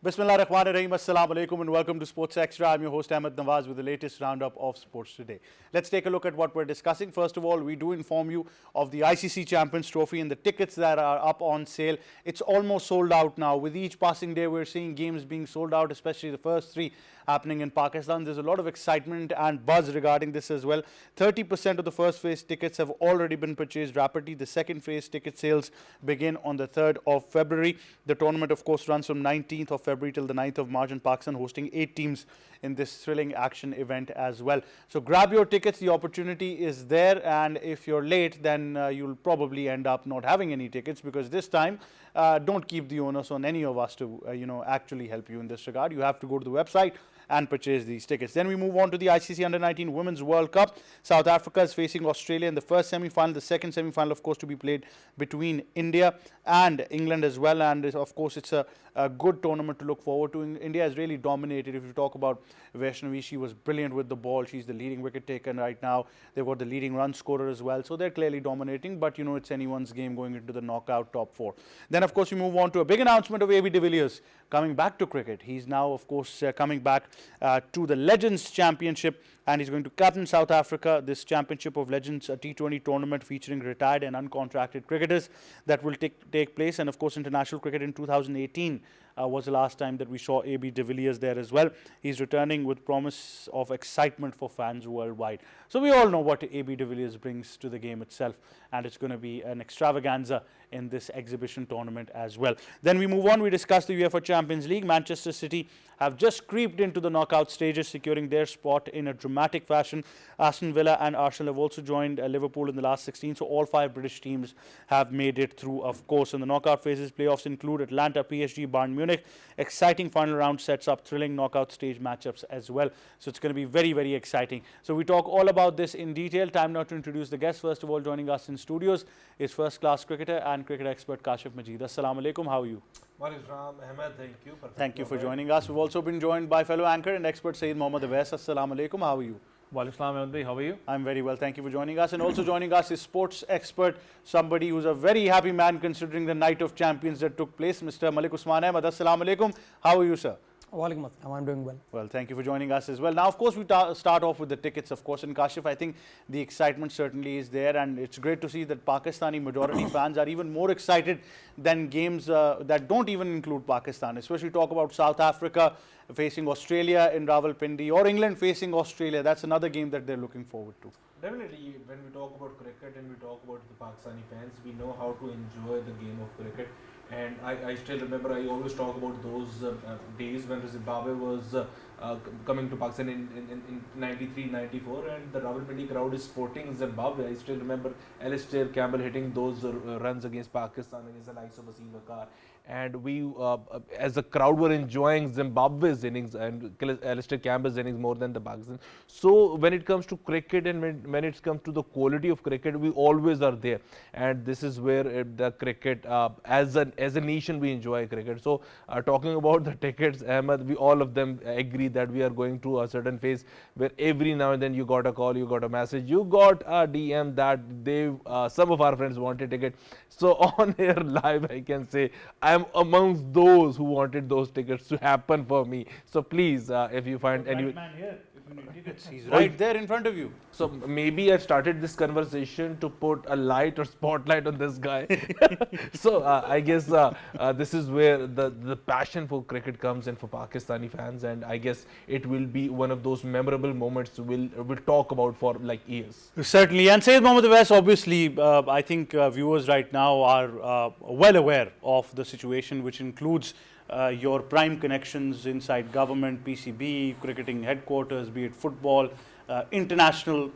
Bismillah ar-Rahman ar-Rahim. Assalamu alaikum and welcome to Sports Extra. I'm your host Ahmed Nawaz with the latest roundup of sports today. Let's take a look at what we're discussing. First of all, we do inform you of the ICC Champions Trophy and the tickets that are up on sale. It's almost sold out now. With each passing day, we're seeing games being sold out, especially the first three happening in Pakistan. There's a lot of excitement and buzz regarding this as well. 30% of the first phase tickets have already been purchased rapidly. The second phase ticket sales begin on the 3rd of February. The tournament, of course, runs from 19th of February till the 9th of March, and Pakistan hosting 8 teams in this thrilling action event as well. So grab your tickets, the opportunity is there, and if you're late, then you'll probably end up not having any tickets, because this time don't keep the onus on any of us to actually help you in this regard. You have to go to the website and purchase these tickets. Then we move on to the ICC Under-19 Women's World Cup. South Africa is facing Australia in the first semi-final. The second semi-final, of course, to be played between India and England as well. And of course, it's a good tournament to look forward to. India has really dominated. If you talk about Vaishnavi, she was brilliant with the ball. She's the leading wicket taker right now. They've got the leading run scorer as well. So they're clearly dominating. But, it's anyone's game going into the knockout top 4. Then, of course, we move on to a big announcement of AB de Villiers coming back to cricket. He's now, of course, coming back to the Legends Championship, and he's going to captain South Africa. This Championship of Legends, a T20 tournament featuring retired and uncontracted cricketers that will take place. And of course, international cricket in 2018 was the last time that we saw AB de Villiers there as well. He's returning with promise of excitement for fans worldwide. So we all know what AB de Villiers brings to the game itself, and it's going to be an extravaganza in this exhibition tournament as well. Then we move on. We discuss the UEFA Champions League. Manchester City have just creeped into the knockout stages, securing their spot in a dramatic fashion. Aston Villa and Arsenal have also joined Liverpool in the last 16, so all 5 British teams have made it through, of course. In the knockout phases, playoffs include Atlanta, PSG, Bayern Munich. Exciting final round sets up thrilling knockout stage matchups as well. So it's going to be very, very exciting. So we talk all about this in detail. Time now to introduce the guests. First of all, joining us in studios is first-class cricketer and cricket expert Kashif Majeed. Assalamu alaikum. How are you? Walaikum Ahmed, thank you. Thank you for joining us. We've also been joined by fellow anchor and expert Saeed Mohammad Awais. Assalamu alaikum. How are you? Walaikum Ahmed, how are you? I'm very well. Thank you for joining us. And also joining us is sports expert, somebody who's a very happy man considering the night of champions that took place, Mr. Malik Usman Ahmed. Assalamu alaikum. How are you, sir? Walaikum assalam. I'm doing well. Well, thank you for joining us as well. Now, of course, we start off with the tickets, of course. And Kashif, I think the excitement certainly is there, and it's great to see that Pakistani majority fans are even more excited than games that don't even include Pakistan. Especially talk about South Africa facing Australia in Rawalpindi, or England facing Australia. That's another game that they're looking forward to. Definitely, when we talk about cricket and we talk about the Pakistani fans, we know how to enjoy the game of cricket. And I still remember, I always talk about those days when Zimbabwe was coming to Pakistan in 93, 94, and the Rawalpindi crowd is supporting Zimbabwe. I still remember Alistair Campbell hitting those runs against Pakistan against the likes of Wasim Akar. And we, as a crowd, were enjoying Zimbabwe's innings and Alistair Campbell's innings more than the Pakistan. So when it comes to cricket and when it comes to the quality of cricket, we always are there. And this is where the cricket, as a nation, we enjoy cricket. So talking about the tickets, Ahmed, we all of them agree that we are going through a certain phase where every now and then you got a call, you got a message, you got a DM that some of our friends wanted ticket. So on here live, I can say I am amongst those who wanted those tickets to happen for me. So please, if you find any man here, if you need tickets, he's right there in front of you. So maybe I started this conversation to put a light or spotlight on this guy. So I guess this is where the passion for cricket comes in for Pakistani fans, and I guess it will be one of those memorable moments we'll talk about for like years. Certainly. And Sayyid Mohammad Awais, obviously, I think viewers right now are well aware of the situation, which includes your prime connections inside government, PCB, cricketing headquarters, be it football, international,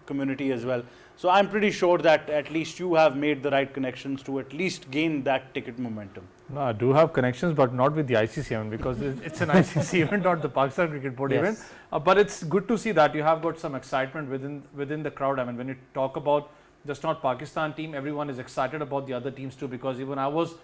community as well. So I'm pretty sure that at least you have made the right connections to at least gain that ticket momentum. No, I do have connections, but not with the ICC event, because it's an ICC event, not the Pakistan Cricket Board event. But it's good to see that you have got some excitement within the crowd. I mean, when you talk about just not Pakistan team, everyone is excited about the other teams too, because even I was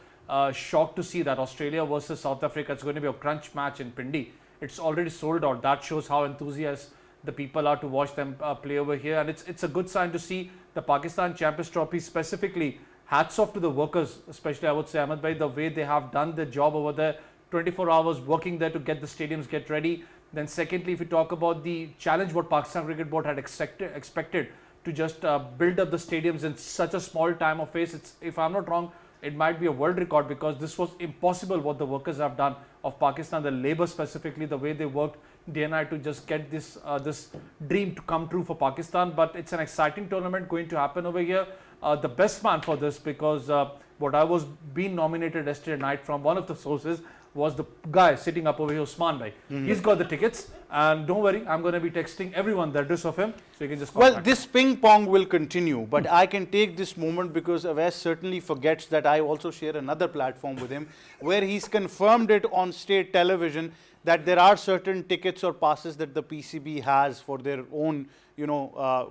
shocked to see that Australia versus South Africa, it's going to be a crunch match in Pindi. It's already sold out. That shows how enthusiastic the people are to watch them play over here, and it's a good sign to see the Pakistan Champions Trophy specifically. Hats off to the workers, especially I would say, Ahmed bhai, the way they have done their job over there 24 hours working there to get the stadiums get ready. Then secondly, if you talk about the challenge what Pakistan Cricket Board had expected to just build up the stadiums in such a small time of phase, it's, if I'm not wrong, it might be a world record, because this was impossible what the workers have done of Pakistan, the labor specifically, the way they worked day and night to just get this this dream to come true for Pakistan. But it's an exciting tournament going to happen over here. The best man for this, because what I was being nominated yesterday night from one of the sources was the guy sitting up over here, Usman bhai. He's got the tickets, and don't worry, I'm going to be texting everyone the address of him, so you can just contact Well, this ping pong will continue, but I can take this moment because Awais certainly forgets that I also share another platform with him where he's confirmed it on state television that there are certain tickets or passes that the PCB has for their own,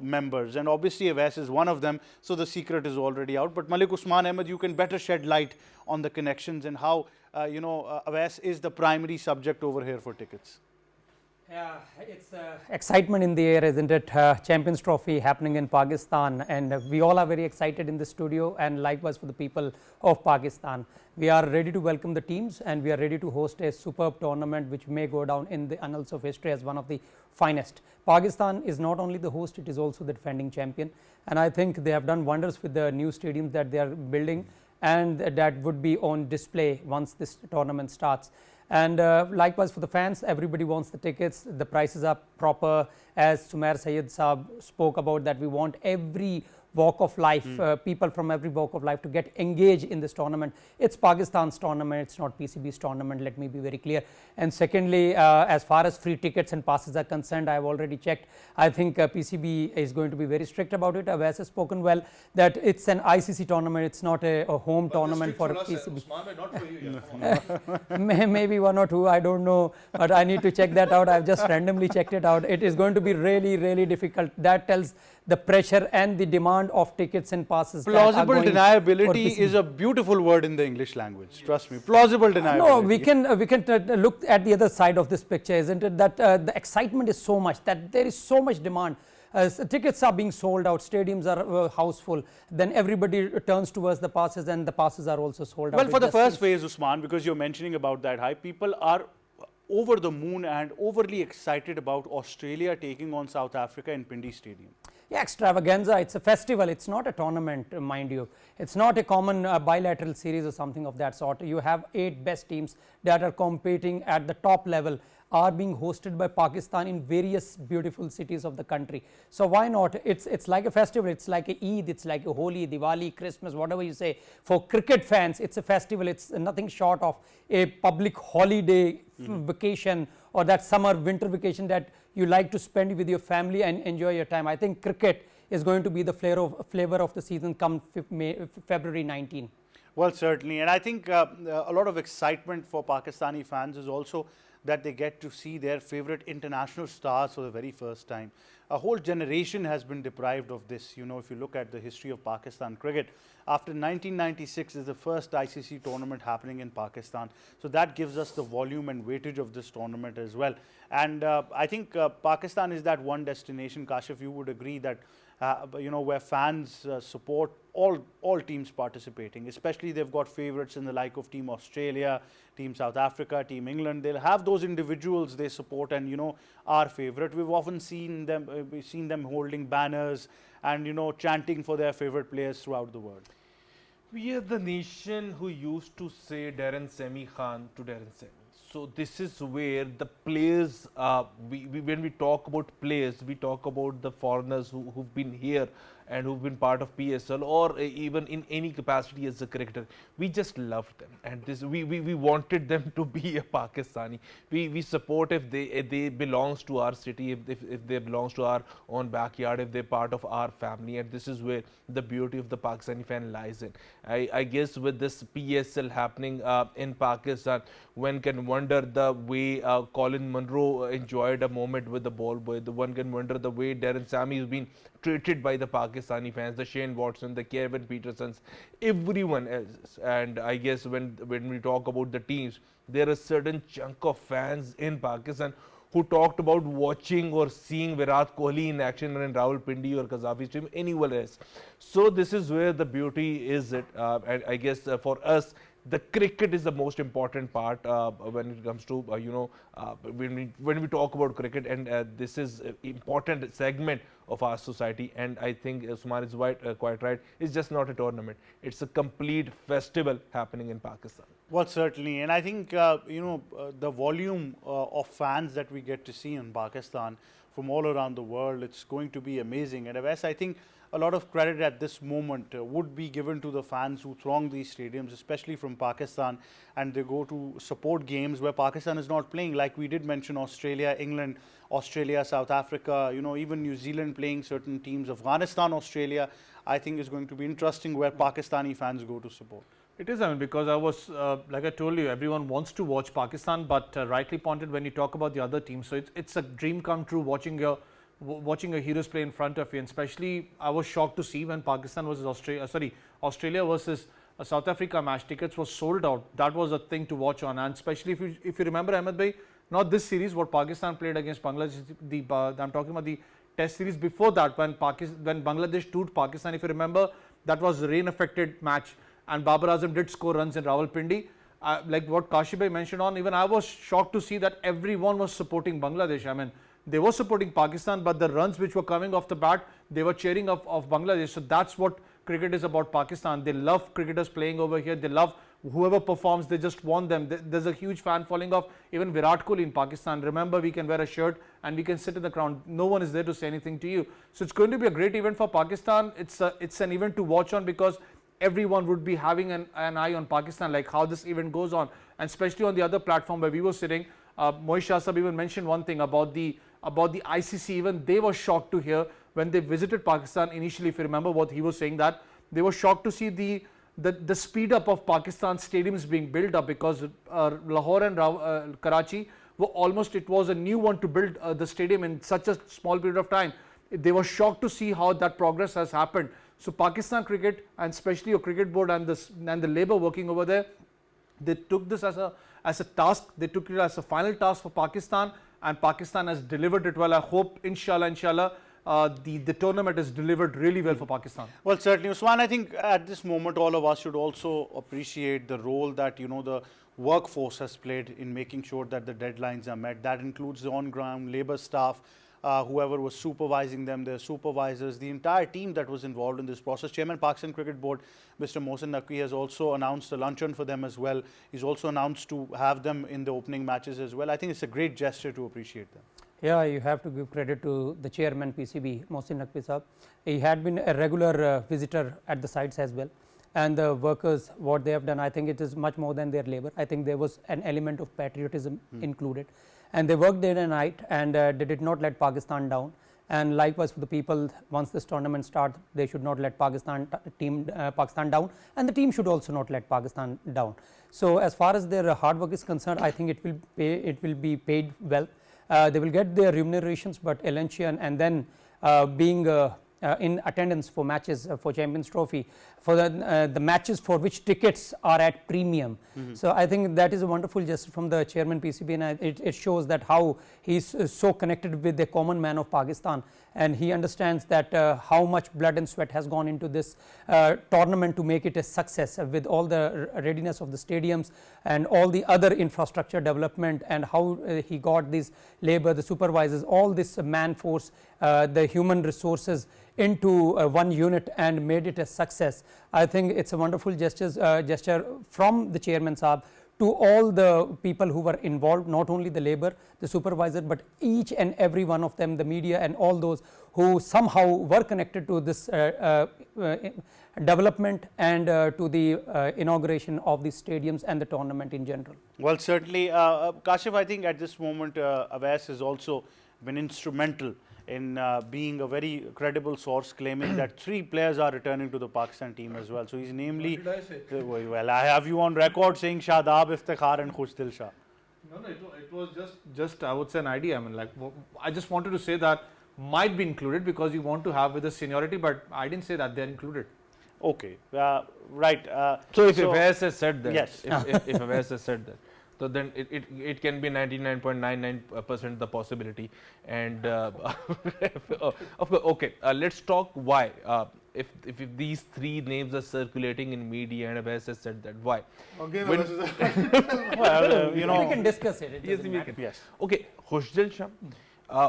members, and obviously Awais is one of them, so the secret is already out. But Malik Usman Ahmed, you can better shed light on the connections and how, Awais is the primary subject over here for tickets. Yeah, it's excitement in the air, isn't it? Champions Trophy happening in Pakistan, and we all are very excited in the studio, and likewise for the people of Pakistan. We are ready to welcome the teams, and we are ready to host a superb tournament which may go down in the annals of history as one of the finest. Pakistan is not only the host, it is also the defending champion, and I think they have done wonders with the new stadiums that they are building, and that would be on display once this tournament starts. And likewise for the fans, everybody wants the tickets. The prices are proper, as Sumair Syed Saab spoke about, that we want every walk of life, people from every walk of life to get engaged in this tournament. It's Pakistan's tournament, it's not PCB's tournament, let me be very clear. And secondly, as far as free tickets and passes are concerned, I have already checked. I think PCB is going to be very strict about it. Awais has spoken well that it's an ICC tournament, it's not a home tournament for PCB. Not for you, yeah. Maybe one or two, I don't know, but I need to check that out. I've just randomly checked it out. It is going to be really, really difficult. That tells the pressure and the demand of tickets and passes. Plausible deniability is a beautiful word in the English language. Trust me, plausible deniability. No, we can look at the other side of this picture, isn't it? That the excitement is so much that there is so much demand. Tickets are being sold out, stadiums are houseful, then everybody turns towards the passes, and the passes are also sold out. Well, for the first phase, Usman, because you're mentioning about that hype, people are over the moon and overly excited about Australia taking on South Africa in Pindi Stadium. Yeah, extravaganza, it's a festival, it's not a tournament, mind you. It's not a common bilateral series or something of that sort. You have 8 best teams that are competing at the top level, are being hosted by Pakistan in various beautiful cities of the country. So why not? It's like a festival, it's like a Eid, it's like a Holi, Diwali, Christmas, whatever you say. For cricket fans, it's a festival, it's nothing short of a public holiday vacation, or that summer winter vacation that you like to spend with your family and enjoy your time. I think cricket is going to be the flavor of the season come February 19. Well, certainly, and I think a lot of excitement for Pakistani fans is also that they get to see their favorite international stars for the very first time. A whole generation has been deprived of this. You know, if you look at the history of Pakistan cricket, after 1996 is the first ICC tournament happening in Pakistan. So that gives us the volume and weightage of this tournament as well. And I think Pakistan is that one destination, Kashif, you would agree that where fans support all teams participating, especially they've got favorites in the like of Team Australia, Team South Africa, Team England. They'll have those individuals they support and, are favorite. We've often seen them holding banners and, chanting for their favorite players throughout the world. We are the nation who used to say Darren Semi Khan to Darren Semi. So this is where the players, when we talk about players, we talk about the foreigners who've been here and who've been part of PSL or even in any capacity as a cricketer. We just loved them, and we wanted them to be a Pakistani. We support if they belongs to our city, if they belongs to our own backyard, if they're part of our family, and this is where the beauty of the Pakistani fan lies in. I guess with this PSL happening in Pakistan, one can wonder the way Colin Munro enjoyed a moment with the ball boy. One can wonder the way Darren Sammy has been treated by the Pakistani fans, the Shane Watson, the Kevin Petersons, everyone else. And I guess when we talk about the teams, there is a certain chunk of fans in Pakistan who talked about watching or seeing Virat Kohli in action in Rawalpindi or Kazafi's team, anywhere else. So this is where the beauty is. And I guess for us, the cricket is the most important part when it comes to when we talk about cricket, and this is an important segment of our society. And I think Usman is quite right. It's just not a tournament; it's a complete festival happening in Pakistan. Well, certainly, and I think the volume of fans that we get to see in Pakistan from all around the world, it's going to be amazing. And Avais, I think a lot of credit at this moment would be given to the fans who throng these stadiums, especially from Pakistan, and they go to support games where Pakistan is not playing. Like we did mention, Australia, England, Australia, South Africa, even New Zealand playing certain teams, Afghanistan, Australia. I think is going to be interesting where Pakistani fans go to support. It is, I mean, because I was, like I told you, everyone wants to watch Pakistan, but rightly pointed when you talk about the other teams. So it's a dream come true watching your heroes play in front of you. And especially, I was shocked to see when Pakistan versus Australia versus South Africa match, tickets were sold out. That was a thing to watch on. And especially if you remember, Ahmed bhai, not this series, what Pakistan played against Bangladesh, I'm talking about the test series before that, when Bangladesh toured Pakistan. If you remember, that was a rain-affected match, and Babar Azam did score runs in Rawalpindi. Like what Kashif bhai mentioned on, even I was shocked to see that everyone was supporting Bangladesh. I mean, they were supporting Pakistan, but the runs which were coming off the bat, they were cheering of Bangladesh. So that's what cricket is about Pakistan. They love cricketers playing over here. They love whoever performs. They just want them. There's a huge fan following of even Virat Kohli in Pakistan. Remember, we can wear a shirt and we can sit in the ground. No one is there to say anything to you. So it's going to be a great event for Pakistan. It's an event to watch on, because everyone would be having an eye on Pakistan, like how this event goes on. And especially on the other platform where we were sitting, Moish Shah Sahab even mentioned one thing about the ICC. Even they were shocked to hear when they visited Pakistan initially. If you remember what he was saying, that they were shocked to see the speed up of Pakistan stadiums being built up, because Lahore and Karachi were almost, it was a new one to build the stadium in such a small period of time. They were shocked to see how that progress has happened. So Pakistan cricket, and especially your cricket board and the labor working over there, they took this as a task. They took it as a final task for Pakistan, and Pakistan has delivered it well. I hope, inshallah, the tournament is delivered really well for Pakistan. Well, certainly, Usman, I think at this moment all of us should also appreciate the role that the workforce has played in making sure that the deadlines are met. That includes the on-ground labor staff, whoever was supervising them, their supervisors, the entire team that was involved in this process. Chairman Pakistan Cricket Board, Mr. Mohsin Naqvi, has also announced a luncheon for them as well. He's also announced to have them in the opening matches as well. I think it's a great gesture to appreciate them. Yeah, you have to give credit to the chairman PCB, Mohsin Naqvi Sahab. He had been a regular visitor at the sites as well. And the workers, what they have done, I think it is much more than their labor. I think there was an element of patriotism included. And they worked day and night, and they did not let Pakistan down. And likewise for the people, once this tournament starts, they should not let Pakistan down, and the team should also not let Pakistan down. So as far as their hard work is concerned, I think it will be paid well. They will get their remunerations, but Elanchian, and then being in attendance for matches for Champions Trophy, for the matches for which tickets are at premium. So I think that is a wonderful gesture from the chairman PCB, and it shows that how he is so connected with the common man of Pakistan, and he understands that how much blood and sweat has gone into this tournament to make it a success, with all the readiness of the stadiums and all the other infrastructure development, and how he got these labor, the supervisors, all this man force, the human resources into one unit and made it a success. I think it's a wonderful gesture from the chairman Saab to all the people who were involved, not only the labor, the supervisor, but each and every one of them, the media and all those who somehow were connected to this development and to the inauguration of the stadiums and the tournament in general. Well, certainly, Kashif, I think at this moment, Avais has also been instrumental in being a very credible source, claiming that 3 players are returning to the Pakistan team as well. So he's namely, What did I say? Well, I have you on record saying Shadab, Iftikhar and Khushdil Shah. No, it was just I would say an idea. I mean, like, I just wanted to say that might be included because you want to have with the seniority, but I didn't say that they're included. Okay, right. So if Avais has said that, yes. if Avais has said that, So then it can be 99.99% the possibility. And of course, okay, let's talk why. If these three names are circulating in media, and Abhay has said that, why? Again, When- well, We can discuss it. It Yes, doesn't we matter. can. yes. Okay, Khushdil Shah.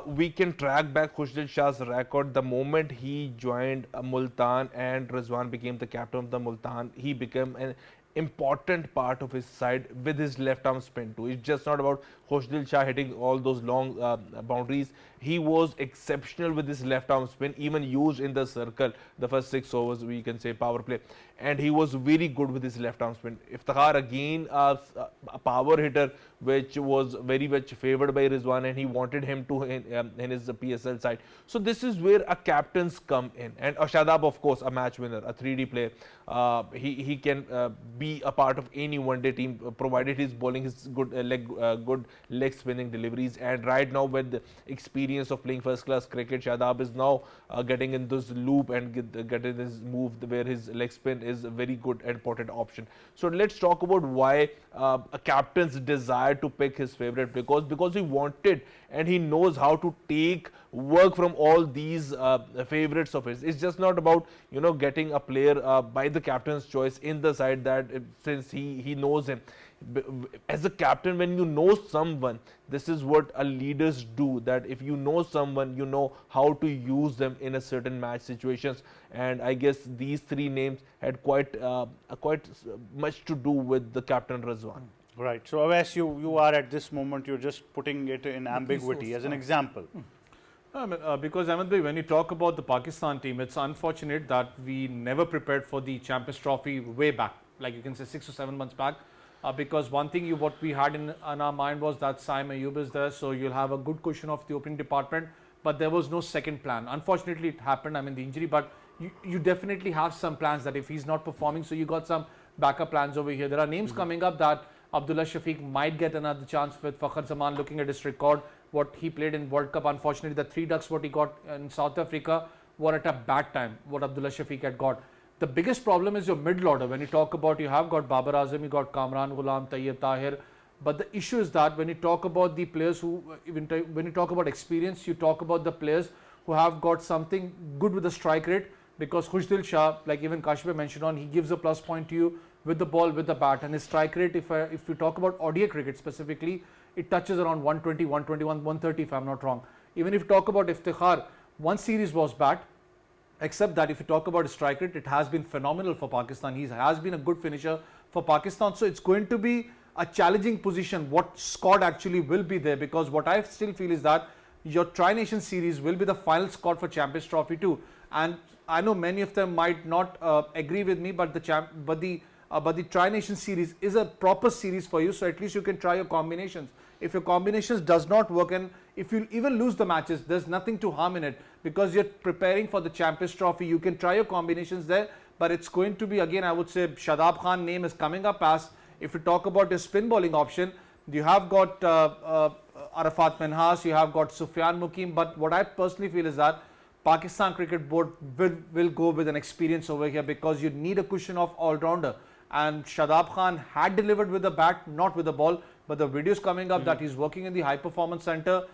We can track back Khushdil Shah's record. The moment he joined Multan and Rizwan became the captain of the Multan, he became an important part of his side with his left arm spin too. It's just not about Khushdil Shah hitting all those long boundaries. He was exceptional with his left arm spin, even used in the circle, the first 6 overs, we can say power play. And he was very good with his left arm spin. Iftikhar again, a power hitter, which was very much favored by Rizwan, and he wanted him to in his PSL side. So this is where a captains come in. And Shadab, of course, a match winner, a 3D player. He can be a part of any one-day team, provided he's bowling his good leg spinning deliveries. And right now, with the experience of playing first-class cricket, Shadab is now getting in this loop and getting this move where his leg spin is a very good and important option. So let's talk about why a captain's desire to pick his favorite, because he wanted and he knows how to take work from all these favorites of his. It's just not about getting a player by the captain's choice in the side, that since he knows him. As a captain, when you know someone, this is what a leaders do, that if you know someone, you know how to use them in a certain match situations. And I guess these three names had quite much to do with the captain Rizwan. Right. So, Awais, you are at this moment, you're just putting it in ambiguity as an example. Because Ahmed bhai, when you talk about the Pakistan team, it's unfortunate that we never prepared for the Champions Trophy way back, like you can say 6 or 7 months back. Because one thing what we had in our mind was that Saim Ayub is there, so you'll have a good cushion of the opening department, but there was no second plan. Unfortunately, it happened, I mean the injury, but you definitely have some plans that if he's not performing, so you got some backup plans over here. There are names coming up that Abdullah Shafiq might get another chance with Fakhar Zaman, looking at his record, what he played in World Cup. Unfortunately, the 3 ducks what he got in South Africa were at a bad time, what Abdullah Shafiq had got. The biggest problem is your middle order. When you talk about, you have got Babar Azam, you got Kamran Ghulam, Tayyib Tahir. But the issue is that when you talk about the players who, when you talk about experience, you talk about the players who have got something good with the strike rate. Because Khushdil Shah, like even Kashif mentioned on, he gives a plus point to you with the ball, with the bat. And his strike rate, if you talk about ODI cricket specifically, it touches around 120, 121, 130 if I'm not wrong. Even if you talk about Iftikhar, one series was bad. Except that if you talk about his strike rate, it has been phenomenal for Pakistan. He has been a good finisher for Pakistan. So it's going to be a challenging position. What squad actually will be there? Because what I still feel is that your Tri-Nation series will be the final squad for Champions Trophy too. And I know many of them might not agree with me, but the Tri-Nation series is a proper series for you. So at least you can try your combinations. If your combinations does not work, and if you even lose the matches, there's nothing to harm in it, because you're preparing for the Champions Trophy. You can try your combinations there, but it's going to be, again, I would say Shadab Khan name is coming up as, if you talk about his spin bowling option, you have got Arafat Minhas, you have got Sufyan Mukim, but what I personally feel is that Pakistan Cricket Board will go with an experience over here, because you need a cushion of all-rounder. And Shadab Khan had delivered with the bat, not with the ball, but the videos coming up that he's working in the high performance center.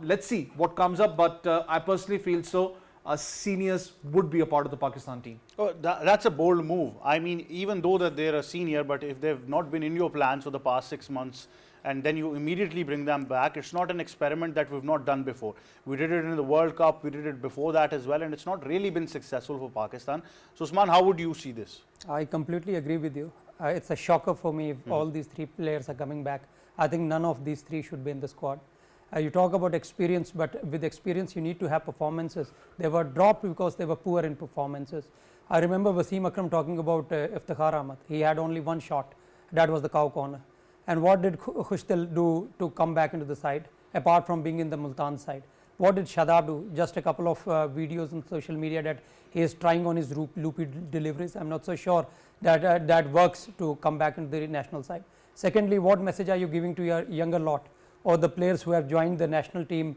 Let's see what comes up, but I personally feel so. Seniors would be a part of the Pakistan team. Oh, that's a bold move. I mean, even though that they're a senior, but if they've not been in your plans for the past 6 months, and then you immediately bring them back, it's not an experiment that we've not done before. We did it in the World Cup, we did it before that as well, and it's not really been successful for Pakistan. So, Usman, how would you see this? I completely agree with you. It's a shocker for me if all these 3 players are coming back. I think none of these 3 should be in the squad. You talk about experience, but with experience you need to have performances. They were dropped because they were poor in performances. I remember Wasim Akram talking about Iftikhar Ahmed. He had only 1 shot, that was the cow corner. And what did Khushdil do to come back into the side, apart from being in the Multan side? What did Shadab do? Just a couple of videos on social media that he is trying on his loopy deliveries. I'm not so sure that that works to come back into the national side. Secondly, what message are you giving to your younger lot, or the players who have joined the national team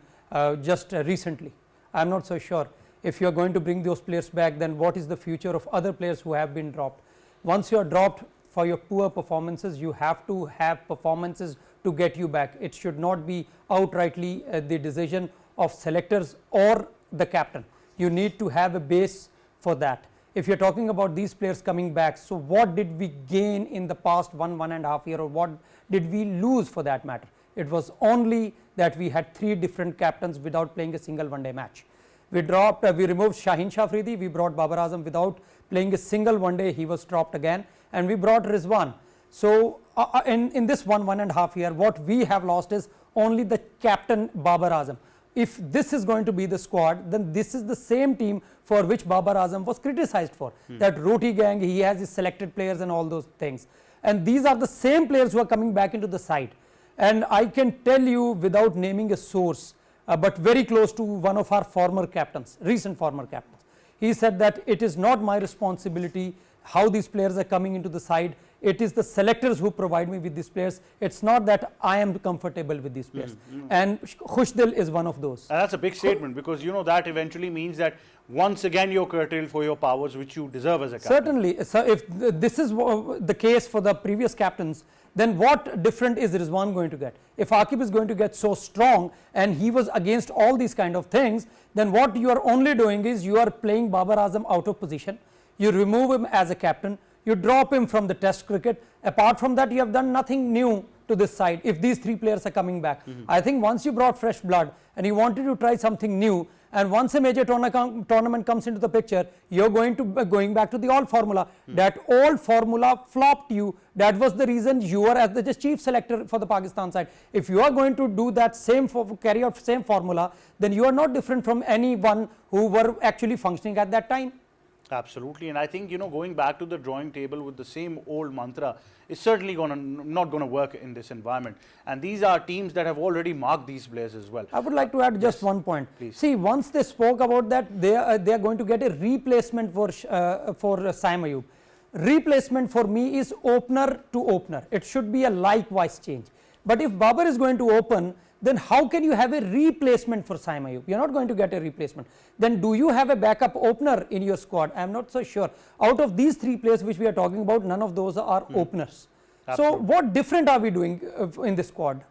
just recently? I'm not so sure. If you are going to bring those players back, then what is the future of other players who have been dropped? Once you are dropped for your poor performances. You have to have performances to get you back. It should not be outrightly the decision of selectors or the captain. You need to have a base for that. If you're talking about these players coming back, so what did we gain in the past 1.5 year, or what did we lose for that matter? It was only that we had 3 different captains without playing a single one day match. We dropped, we removed Shaheen Shah Afridi, we brought Babar Azam without playing a single one day, he was dropped again, and we brought Rizwan. So in this 1.5 year, what we have lost is only the captain Babar Azam. If this is going to be the squad, then this is the same team for which Babar Azam was criticized for. That Roti gang, he has his selected players and all those things. And these are the same players who are coming back into the side. And I can tell you without naming a source, but very close to one of our former captains, recent former captains. He said that it is not my responsibility how these players are coming into the side. It is the selectors who provide me with these players. It's not that I am comfortable with these players. And Khushdil is one of those. And that's a big statement, because you know that eventually means that once again you're curtailed for your powers, which you deserve as a captain. Certainly. So if this is the case for the previous captains, then what different is Rizwan going to get? If Aqib is going to get so strong and he was against all these kind of things, then what you are only doing is you are playing Babar Azam out of position. You remove him as a captain, you drop him from the test cricket. Apart from that, you have done nothing new to this side if these 3 players are coming back. I think once you brought fresh blood and you wanted to try something new, and once a major tournament comes into the picture, you're going back to the old formula. That old formula flopped you. That was the reason you are as the chief selector for the Pakistan side. If you are going to do that carry out same formula, then you are not different from anyone who were actually functioning at that time. Absolutely, and I think, you know, going back to the drawing table with the same old mantra is certainly not going to work in this environment. And these are teams that have already marked these players as well. I would like to add just one point. Please. See, once they spoke about that, they are going to get a replacement for Saim Ayub. Replacement for me is opener to opener. It should be a likewise change. But if Babar is going to open, then how can you have a replacement for Saim Ayub? You are not going to get a replacement. Then do you have a backup opener in your squad? I am not so sure. Out of these 3 players which we are talking about, none of those are openers. Absolutely. So what different are we doing in this squad?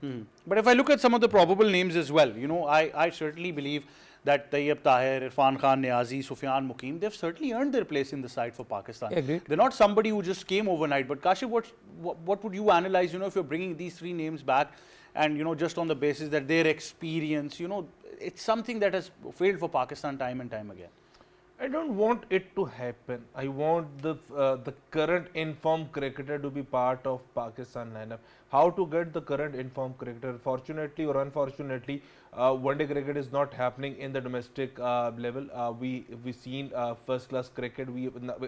But if I look at some of the probable names as well, you know, I certainly believe that Tayyib Tahir, Irfan Khan, Niazi, Sufyan Muqeem, they've certainly earned their place in the side for Pakistan. Agreed. They're not somebody who just came overnight. But Kashif, what would you analyze, you know, if you're bringing these 3 names back, and, you know, just on the basis that their experience, you know, it's something that has failed for Pakistan time and time again. I don't want it to happen. I want the current informed cricketer to be part of Pakistan lineup. How to get the current informed cricketer? Fortunately or unfortunately, one-day cricket is not happening in the domestic level. We've seen first-class cricket.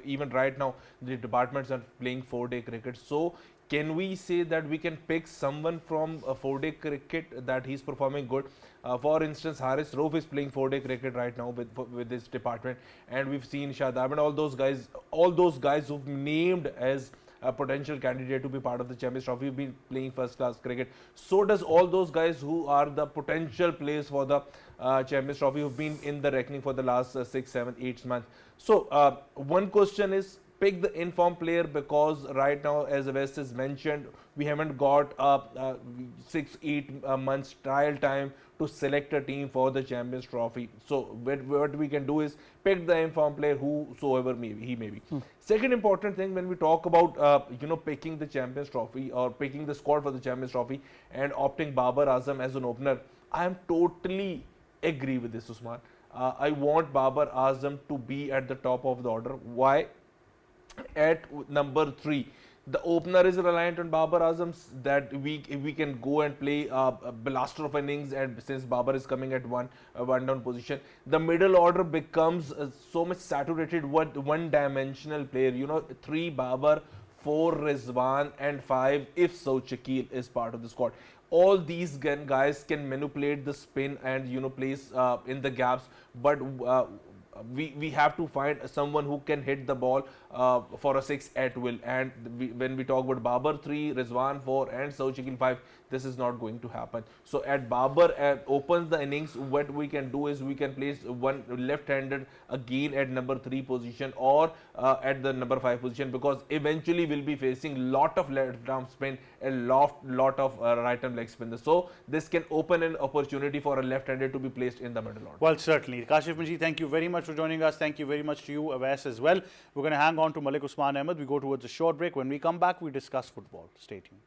Even right now the departments are playing 4-day cricket. So can we say that we can pick someone from 4-day cricket that he's performing good? For instance, Haris Rauf is playing 4-day cricket right now with this department, and we've seen Shadab and all those guys who've named as a potential candidate to be part of the Champions Trophy, been playing first-class cricket. So does all those guys who are the potential players for the Champions Trophy, who've been in the reckoning for the last 6, 7, 8 months. So one question is, pick the informed player, because right now, as West has mentioned, we haven't got 6-8 months trial time to select a team for the Champions Trophy. So what we can do is pick the informed player, whosoever he may be. Second important thing when we talk about picking the Champions Trophy or picking the squad for the Champions Trophy and opting Babar Azam as an opener, I am totally agree with this, Usman. I want Babar Azam to be at the top of the order. Why? At number 3, the opener is reliant on Babar Azam, that we can go and play a blaster of innings, and since Babar is coming at one down position, the middle order becomes so much saturated, one-dimensional player. 3 Babar, 4 Rizwan, and 5 if so Shakil is part of the squad. All these guys can manipulate the spin and place in the gaps, but we have to find someone who can hit the ball for a 6 at will. And when we talk about Babar 3, Rizwan 4 and Saushikil 5, this is not going to happen. So at Babar opens the innings, what we can do is we can place one left-handed again at number 3 position or at the number 5 position, because eventually we'll be facing lot of left-arm spin and lot of right-arm leg spinners. So this can open an opportunity for a left-hander to be placed in the middle order. Well, certainly. Kashif Majid, thank you very much for joining us. Thank you very much to you, Awais, as well. We're going to hang on to Malik Usman Ahmed. We go towards a short break. When we come back, we discuss football. Stay tuned.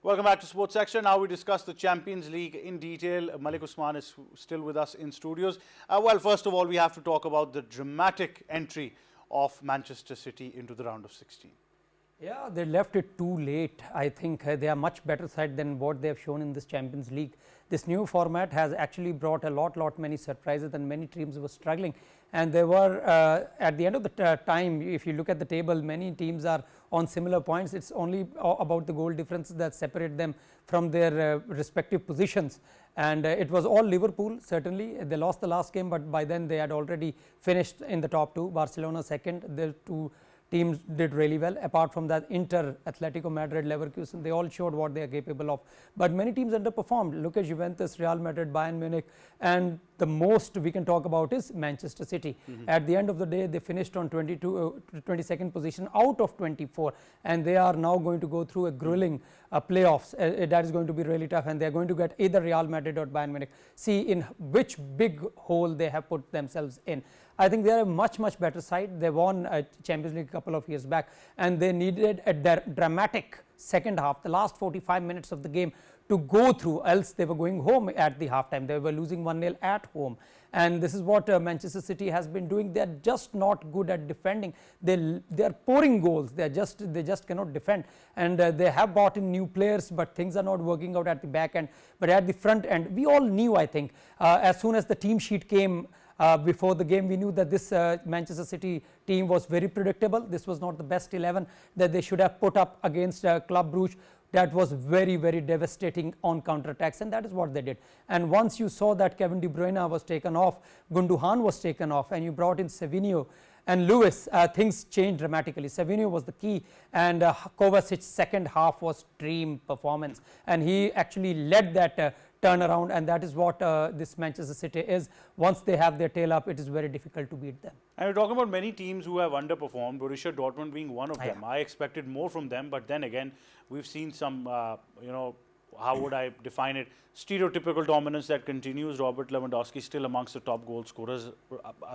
Welcome back to Sports Extra. Now we discuss the Champions League in detail. Malik Usman is still with us in studios. Well, first of all, we have to talk about the dramatic entry of Manchester City into the round of 16. Yeah, they left it too late. I think they are much better side than what they have shown in this Champions League. This new format has actually brought a lot many surprises, and many teams were struggling. And they were at the end of the time, if you look at the table, many teams are on similar points. It's only about the goal difference that separate them from their respective positions. And it was all Liverpool, certainly. They lost the last game, but by then they had already finished in the top 2. Barcelona second. The 2 teams did really well. Apart from that, Inter, Atletico Madrid, Leverkusen, they all showed what they are capable of. But many teams underperformed. Look at Juventus, Real Madrid, Bayern Munich, and the most we can talk about is Manchester City. At the end of the day, they finished on 22nd position out of 24, and they are now going to go through a grueling playoffs. That is going to be really tough, and they are going to get either Real Madrid or Bayern Munich. See in which big hole they have put themselves in. I think they are a much better side. They won a Champions League a couple of years back, and they needed a dramatic second half, the last 45 minutes of the game, to go through, else they were going home at the halftime. They were losing 1-0 at home, and this is what Manchester City has been doing. They are just not good at defending. They are pouring goals. They just cannot defend, and they have brought in new players, but things are not working out at the back end. But at the front end, we all knew, I think, as soon as the team sheet came before the game, we knew that this Manchester City team was very predictable. This was not the best 11 that they should have put up against Club Brugge. That was very devastating on counter-attacks, and that is what they did. And once you saw that Kevin De Bruyne was taken off, Gundogan was taken off, and you brought in Savinho and Lewis, things changed dramatically. Savinho was the key, and Kovacic's second half was dream performance, and he actually led that turnaround, and that is what this Manchester City is. Once they have their tail up, it is very difficult to beat them. And we're talking about many teams who have underperformed, Borussia Dortmund being one of them. I expected more from them, but then again, we've seen some, how would I define it, stereotypical dominance that continues. Robert Lewandowski still amongst the top goal scorers,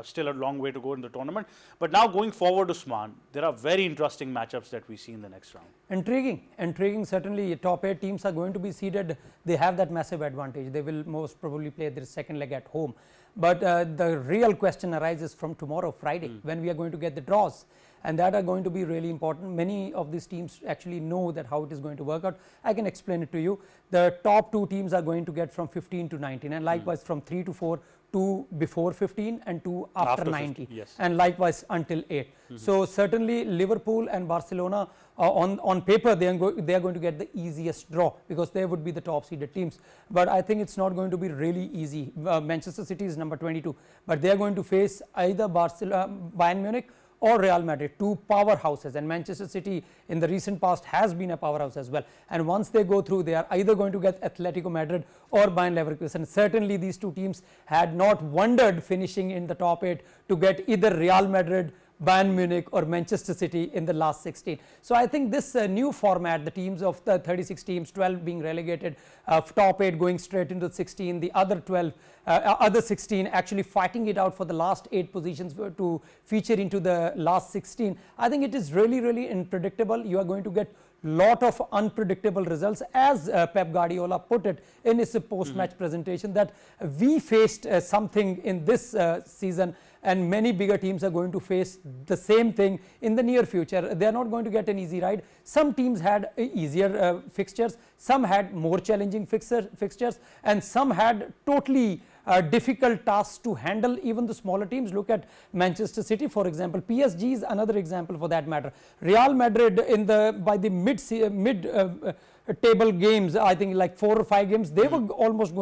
still a long way to go in the tournament. But now going forward, Usman, there are very interesting matchups that we see in the next round. Intriguing. Certainly, top 8 teams are going to be seeded. They have that massive advantage. They will most probably play their second leg at home. But the real question arises from tomorrow, Friday, when we are going to get the draws. And that are going to be really important. Many of these teams actually know that how it is going to work out. I can explain it to you. The top 2 teams are going to get from 15 to 19, and likewise from 3 to 4, 2 before 15 and 2 after 90, 50, yes. and likewise until 8. So certainly Liverpool and Barcelona on paper they are going to get the easiest draw, because they would be the top seeded teams. But I think it's not going to be really easy. Manchester City is number 22, but they are going to face either Bayern Munich or Real Madrid, 2 powerhouses, and Manchester City in the recent past has been a powerhouse as well. And once they go through, they are either going to get Atletico Madrid or Bayern Leverkusen. Certainly these 2 teams had not wondered finishing in the top 8 to get either Real Madrid, Bayern Munich or Manchester City in the last 16. So I think this new format, the teams of the 36 teams, 12 being relegated, top 8 going straight into 16, the other 16 actually fighting it out for the last 8 positions to feature into the last 16. I think it is really unpredictable. You are going to get lot of unpredictable results, as Pep Guardiola put it in his post-match presentation, that we faced something in this season and many bigger teams are going to face the same thing in the near future. They are not going to get an easy ride. Some teams had easier fixtures, some had more challenging fixtures, and some had totally difficult tasks to handle even the smaller teams. Look at Manchester City, for example. PSG is another example for that matter. Real Madrid by the mid table games, I think like 4 or 5 games, they were almost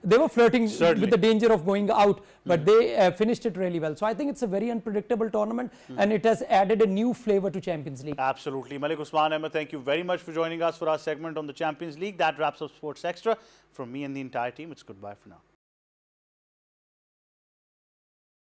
they were flirting with the danger of going out, but they finished it really well. So I think it's a very unpredictable tournament, and it has added a new flavor to Champions League. Absolutely. Malik Usman Ahmed, thank you very much for joining us for our segment on the Champions League. That wraps up Sports Extra. From me and the entire team, it's goodbye for now.